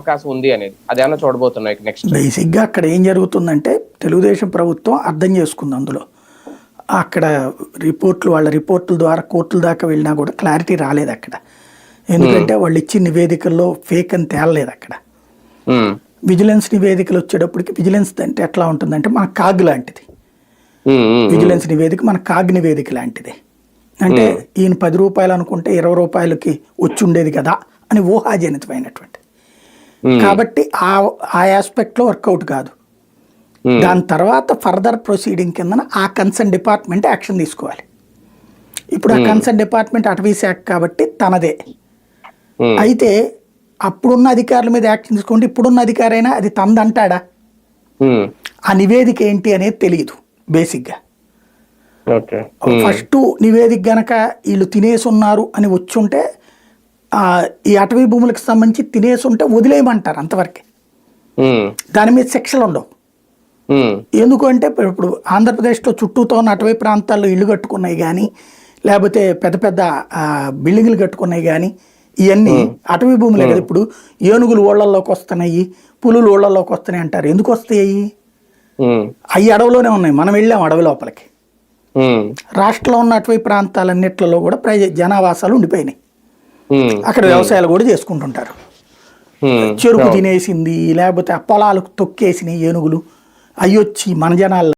అవకాశం ఉంది అనేది అదేమన్నా చూడబోతున్నాయి నెక్స్ట్. బేసిక్గా అక్కడ ఏం జరుగుతుందంటే తెలుగుదేశం ప్రభుత్వం అర్థం చేసుకుంది అందులో. అక్కడ వాళ్ళ రిపోర్టుల ద్వారా కోర్టుల దాకా వెళ్ళినా కూడా క్లారిటీ రాలేదు అక్కడ. ఎందుకంటే వాళ్ళు ఇచ్చిన నివేదికల్లో ఫేక్ అని తేలలేదు అక్కడ. విజిలెన్స్ నివేదికలు వచ్చేటప్పటికి విజిలెన్స్ అంటే ఎట్లా ఉంటుందంటే మన కాగ్ లాంటిది. విజిలెన్స్ నివేదిక మన కాగ్ నివేదిక లాంటిది. అంటే ఈయన 10 రూపాయలు అనుకుంటే 20 రూపాయలకి వచ్చి ఉండేది కదా అని ఊహాజనితమైనటువంటి. కాబట్టి ఆ ఆస్పెక్ట్లో వర్కౌట్ కాదు. దాని తర్వాత ఫర్దర్ ప్రొసీడింగ్ కింద ఆ కన్సర్న్ డిపార్ట్మెంట్ యాక్షన్ తీసుకోవాలి. ఇప్పుడు ఆ కన్సర్న్ డిపార్ట్మెంట్ అటవీ శాఖ కాబట్టి తనదే. అయితే అప్పుడున్న అధికారుల మీద యాక్షన్ తీసుకోండి, ఇప్పుడున్న అధికారైనా అది తనదంటాడా? ఆ నివేదిక ఏంటి అనేది తెలియదు బేసిక్గా. ఫస్ట్ నివేదిక గనక వీళ్ళు తినేసి ఉన్నారు అని వచ్చుంటే ఈ అటవీ భూములకు సంబంధించి తినేసి ఉంటే వదిలేయమంటారు అంతవరకే. దాని మీద శిక్షలు ఉండవు. ఎందుకంటే ఇప్పుడు ఆంధ్రప్రదేశ్లో చుట్టూతో ఉన్న అటవీ ప్రాంతాల్లో ఇళ్ళు కట్టుకున్నాయి కానీ, లేకపోతే పెద్ద పెద్ద బిల్డింగ్లు కట్టుకున్నాయి కానీ, ఇవన్నీ అటవీ భూములే కదా. ఇప్పుడు ఏనుగులు ఓళ్లలోకి వస్తున్నాయి, పులులు ఓళ్లలోకి వస్తున్నాయి అంటారు. ఎందుకు వస్తాయి? అవి అడవిలోనే ఉన్నాయి, మనం వెళ్ళాం అడవి లోపలికి. రాష్ట్రంలో ఉన్న అటవీ ప్రాంతాలన్నిట్లలో కూడా జనావాసాలు ఉండిపోయినాయి. అక్కడ వ్యవసాయాలు కూడా చేసుకుంటుంటారు. చెరుకు తినేసింది, లేకపోతే ఆ పొలాలకు తొక్కేసినాయి ఏనుగులు, అవి వచ్చి మన జనాలు